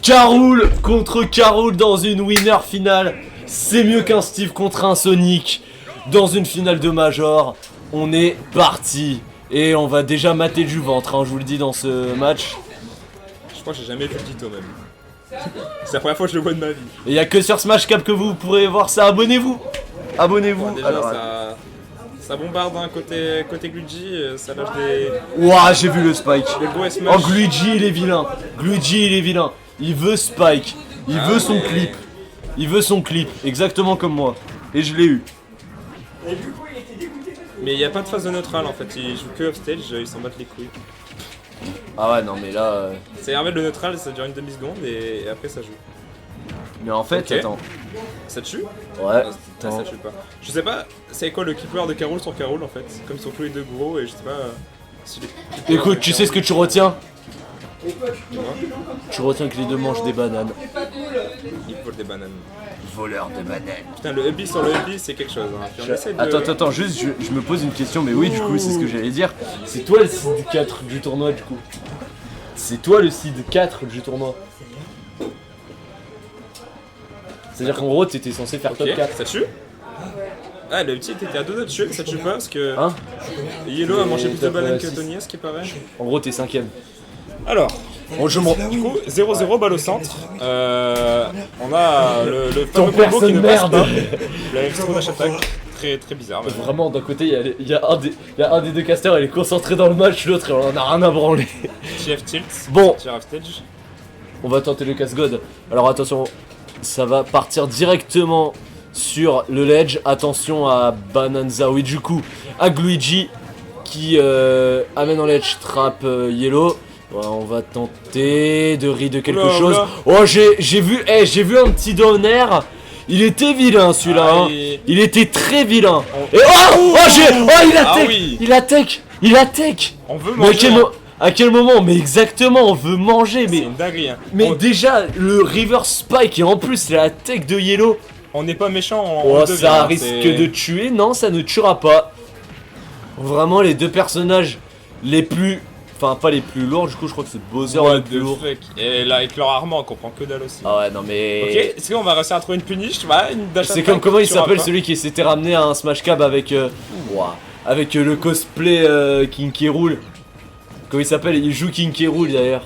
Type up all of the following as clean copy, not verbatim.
K.Rool contre K.Rool dans une winner finale. C'est mieux qu'un Steve contre un Sonic. Dans une finale de Major. On est parti. Et on va déjà mater du ventre, hein, je vous le dis dans ce match. Je crois que j'ai jamais vu le Tito même. C'est la première fois que je le vois de ma vie. Et y a que sur Smash Cap que vous pourrez voir ça. Abonnez-vous. Abonnez-vous. Bon, déjà, ça bombarde hein, côté Luigi, ça lâche des... Ouah, j'ai vu le Spike. Des beaux smash. Oh, Luigi il est vilain. Luigi il est vilain. Il veut Spike. Il veut son clip. Il veut son clip. Exactement comme moi. Et je l'ai eu. Mais il n'y a pas de phase de neutral en fait, il joue que offstage, ils s'en battent les couilles. Ah ouais, non mais là... C'est en fait le neutral, ça dure une demi-seconde et après ça joue. Mais en fait, Ok. attends. Ça te tue? Ouais. Ah, ça tue pas. Je sais pas, c'est quoi le keeper de K.Rool sur K.Rool en fait? Comme ils sont tous les deux gros et je sais pas... Si les... Écoute, tu sais ce que tu retiens? Dis-moi. Tu retiens que les deux mangent des bananes. Ils volent des bananes. Voleurs de bananes. Putain, le hubby sur le hubby, c'est quelque chose. Hein. Puis on essaie de... Attends, juste, je me pose une question, mais oui, du coup, c'est ce que j'allais dire. C'est toi le seed 4 du tournoi, du coup. C'est toi le seed 4 du tournoi. C'est-à-dire qu'en gros, t'étais censé faire Ok, top 4. ça tue? Ah, le petit était à deux doigts de tuer, mais ça tue pas parce que... Hein? Yellow a mangé plus de top, bananes que six. Tony, à ce qui paraît. En gros, t'es 5ème. Alors, Du coup, 0-0 balle au centre. On a le Ton fameux combo qui perso ne de passe merde. pas. La extra dash attack. Très bizarre. mais bon. Vraiment, d'un côté, il y a un des deux casters, il est concentré dans le match, l'autre, on en a rien à branler. TF tilt. Bon. Tire off stage. On va tenter le casse-god. Alors attention, ça va partir directement sur le ledge. Attention à Bananza, oui du coup, à Luigi qui amène en ledge trap Yellow. Voilà, on va tenter de de quelque Oula, chose. oula. Oh j'ai vu un petit downer. Il était vilain celui-là, Ah, hein. Il était très vilain. Et il Ah attaque, oui. il attaque. On veut Mais manger. Hein. à quel moment? Mais exactement, on veut manger, C'est mais... une dinguerie. Hein. Mais déjà, le River Spike et en plus la tech de Yellow, On n'est pas méchant. oh, ça risque de tuer. Non, ça ne tuera pas. Vraiment, les deux personnages les plus... Enfin, pas les plus lourds, du coup, je crois que c'est Bowser What le the plus lourd. fuck. Et là, avec leur armement, on comprend que dalle aussi. Ah ouais, non mais... Ok, est-ce qu'on va réussir à trouver une punish? Ouais, une dash C'est attack, comme comment il tuera s'appelle pas. celui qui s'était ramené à un Smash Cab avec... ouah, avec le cosplay King K. Rool. Comment il s'appelle? Il joue King K. Rool d'ailleurs.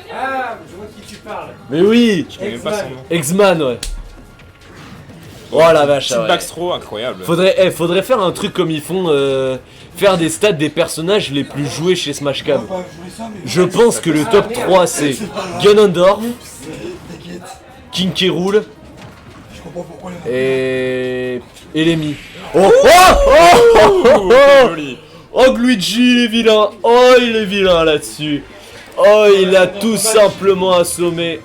Ah, je vois de qui tu parles. Mais oui, Je connais même pas son nom. X-Man, ouais. Oh la vache, Petit ah ouais. backthrow incroyable. Faudrait faire un truc comme ils font, faire des stats des personnages les plus joués chez Smash Cab. Je pense que le top 3 c'est Ganondorf, King K. Rool et Lemmy. Joli. Oh Luigi il est vilain. Oh il est vilain là-dessus. Oh il a tout simplement assommé.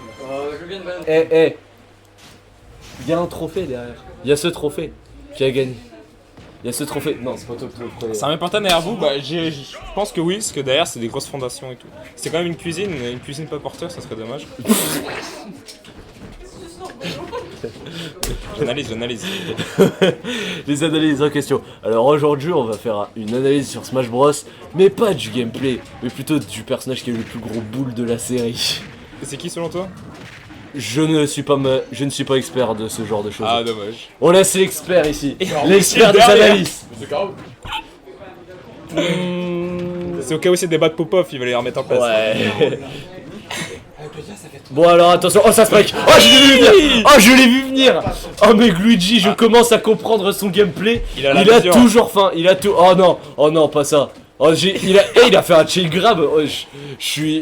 Il y a un trophée derrière. Il y a ce trophée qui a gagné. Il y a ce trophée. Non, c'est pas toi le trophée. C'est un important derrière vous? Bah, je pense que oui, parce que derrière c'est des grosses fondations et tout. C'est quand même une cuisine pas porteur, ça serait dommage. J'analyse. Les analyses en question. Alors aujourd'hui, on va faire une analyse sur Smash Bros, mais pas du gameplay, mais plutôt du personnage qui est le plus gros boule de la série. Et c'est qui selon toi? Je ne suis pas expert de ce genre de choses. Ah, dommage. On laisse l'expert ici. en L'expert plus, des derrière. analyses. C'est au cas où c'est des bas de pop-off, il va les remettre en place. Ouais. Bon alors attention, oh ça spike. Oh je l'ai vu venir. Oh je l'ai vu venir. Oh mais Luigi, je commence à comprendre son gameplay. Il a la Il a vision. toujours faim, il a tout. Oh non, pas ça. Oh il a fait un chain grab. Oh, je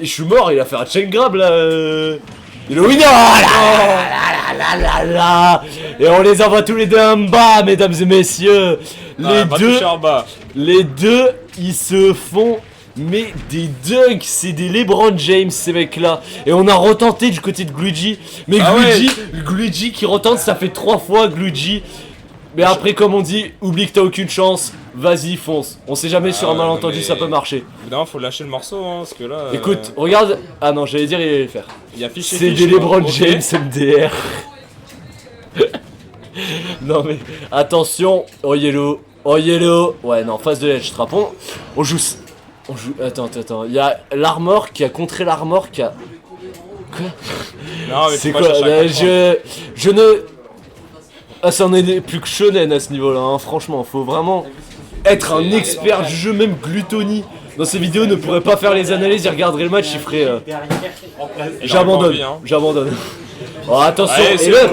suis mort, il a fait un chain grab là. Il est winner. Là. Et on les envoie tous les deux en bas, mesdames et messieurs. Les deux, ils se font mais des dunks, c'est des LeBron James ces mecs là. Et on a retenté du côté de Luigi. Mais Luigi qui retente, ça fait 3 fois Luigi. Mais après comme on dit, oublie que t'as aucune chance, vas-y fonce. On sait jamais sur un malentendu, ça peut marcher. Évidemment faut lâcher le morceau hein, parce que là... Écoute, regarde. Ah non, j'allais dire il allait le faire. Il y a fiche et C'est fiche, des quoi. LeBron Ok. James MDR. Non mais attention, oh yellow. Ouais non, phase de ledge trapon. On joue On joue... Attends. Il y a l'Armor qui a contré l'Armor qui a... Quoi? Non, mais c'est quoi là, je ne... Ah, ça en est plus que shonen à ce niveau-là, hein. Franchement, faut vraiment être un expert du jeu, même Gluttony. Dans ces vidéos, ne pourrait pas faire les analyses, il regarderait le match, il ferait... J'abandonne. Oh, attention, allez, et le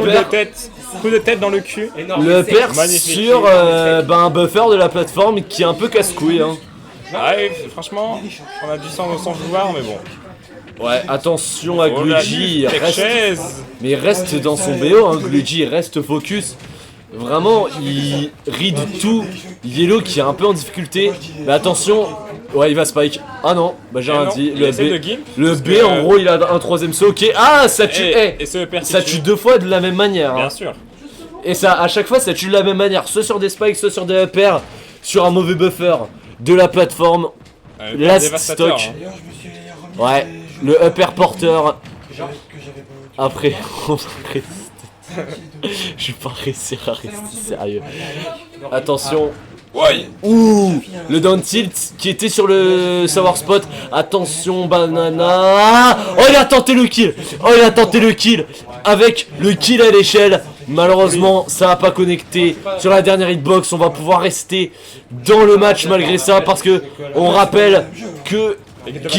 coup de tête dans le cul. Le perd sur un buffer de la plateforme qui est un peu casse-couille. Hein. Ouais, franchement, on a du sang sans vouloir, mais bon. Ouais, attention à Gludgy, mais il reste dans son BO, hein, Gludgy, il reste focus. Vraiment, il ride tout. Yellow qui est un peu en difficulté. Mais attention, ouais, il va spike. Ah non, bah j'ai rien dit. Le B, en gros, il a un troisième saut. Ok, ah, ça tue. Ça tue deux fois de la même manière. Bien hein. sûr. Et ça, à chaque fois, ça tue de la même manière. Soit sur des spikes, soit sur des uppers, sur un mauvais buffer de la plateforme. Last stock. Hein. Ouais, le upper porteur. Après, on va rester. Je vais pas réussir à rester sérieux. Attention. Ouais. Ouh, le down tilt qui était sur le savoir spot. Attention, banana. Oh, il a tenté le kill. Avec le kill à l'échelle. Malheureusement, ça n'a pas connecté sur la dernière hitbox. On va pouvoir rester dans le match malgré ça parce que on rappelle que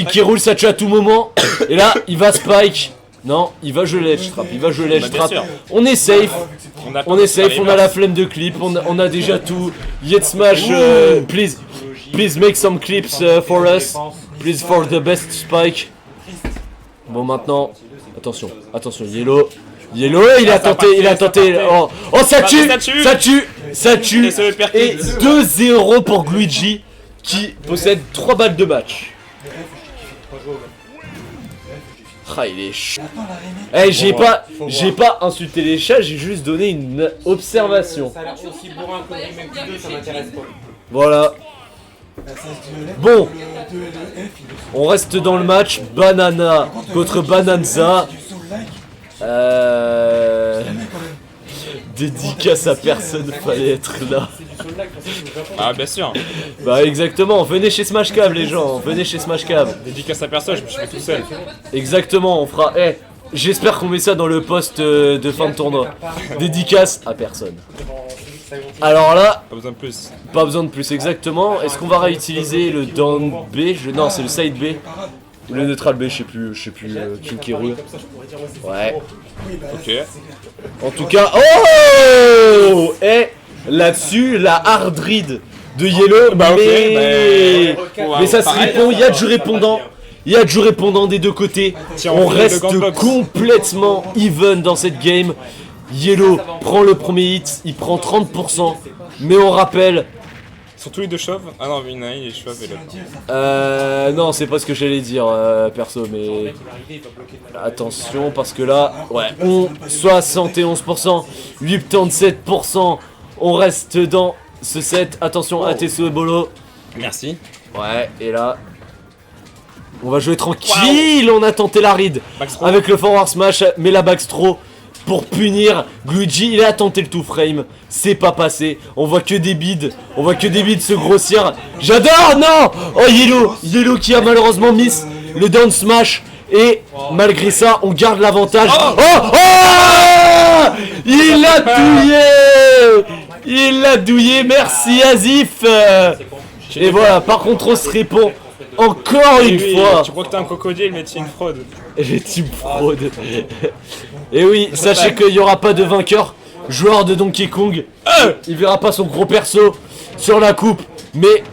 qui roule ça tue à tout moment. Et là, il va spike. Non, il va jouer l'edge trap, On est safe, on a la flemme de clip, on a déjà tout. Yet Smash, please make some clips for us. Please for the best spike. Bon maintenant, attention, Yellow, il a tenté. Oh, ça tue. Et 2-0 pour Gludgy qui possède 3 balles de match. Ah, il est chaud. Eh, j'ai pas insulté les chats, j'ai juste donné une observation. Ça a l'air aussi bourrin que Rayman Q2, ça m'intéresse pas. Voilà. Bon, on reste dans le match. Banana contre Bananza. Dédicace à personne, fallait être là. Ah, bien sûr. Bah, exactement, venez chez Smash Cave, les gens, venez chez Smash Cave. Dédicace à personne, je me suis fait tout seul. Exactement, on fera. Eh, j'espère qu'on met ça dans le post de fin de tournoi. Dédicace à personne. Alors là, pas besoin de plus, exactement. Est-ce qu'on va réutiliser le down B? Non, c'est le side B. Ou le neutral B, je sais plus qui roule. Ouais. Ok. En tout cas, oh! Et là-dessus, la hard read de Yellow, mais ça se répond, il y a du répondant des deux côtés. On reste complètement even dans cette game. Yellow prend le premier hit, il prend 30%, mais on rappelle... Sont tous les deux chauves? Ah non, il est chauve et l'autre. Non, c'est pas ce que j'allais dire, perso, mais... Attention, parce que là, ouais, 71%, 87%, on reste dans ce set. Attention, Atesu et Bolo. Merci. Ouais, et là... On va jouer tranquille, on a tenté la read avec le forward smash, mais la backstro pour punir Gludgy, il a tenté le two frame, c'est pas passé, on voit que des bids se grossir. J'adore, non. Oh, Yellow qui a malheureusement miss le down smash, et malgré ça on garde l'avantage. Il l'a douillé, merci Azif. Et voilà, par contre on se répond encore une fois. Tu crois que t'es un crocodile, mais t'es une fraude. J'ai team fraude. Et oui, sachez qu'il n'y aura pas de vainqueur. Joueur de Donkey Kong, il verra pas son gros perso sur la coupe. Mais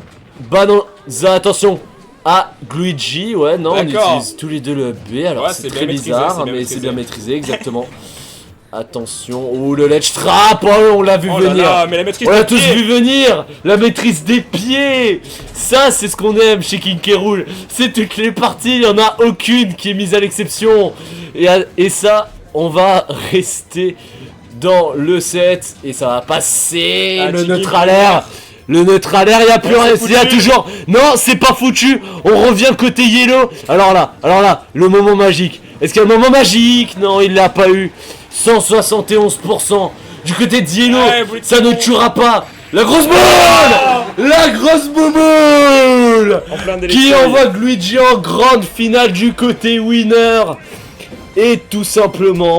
Bananza, attention à Gludgy. Ouais, non, on utilise tous les deux le B. Alors ouais, c'est très bizarre, mais c'est bien maîtrisé, exactement. Attention, ouh, le ledge trap, on l'a vu venir. Là, mais la maîtrise on l'a tous vu venir. La maîtrise des pieds. Ça, c'est ce qu'on aime chez King K. Rool. C'est toutes les parties, il n'y en a aucune qui est mise à l'exception. Et ça, on va rester dans le set. Et ça va passer. Le neutral air. Le neutral air, il n'y a plus rien. Il y a toujours. Non, c'est pas foutu. On revient côté Yellow. Alors là, le moment magique. Est-ce qu'il y a un moment magique? Non, il l'a pas eu. 171% du côté de Yellow, ça ne tuera pas. La grosse boule! La grosse bouboule! En plein délai. Qui envoie Luigi en grande finale du côté winner. Et tout simplement...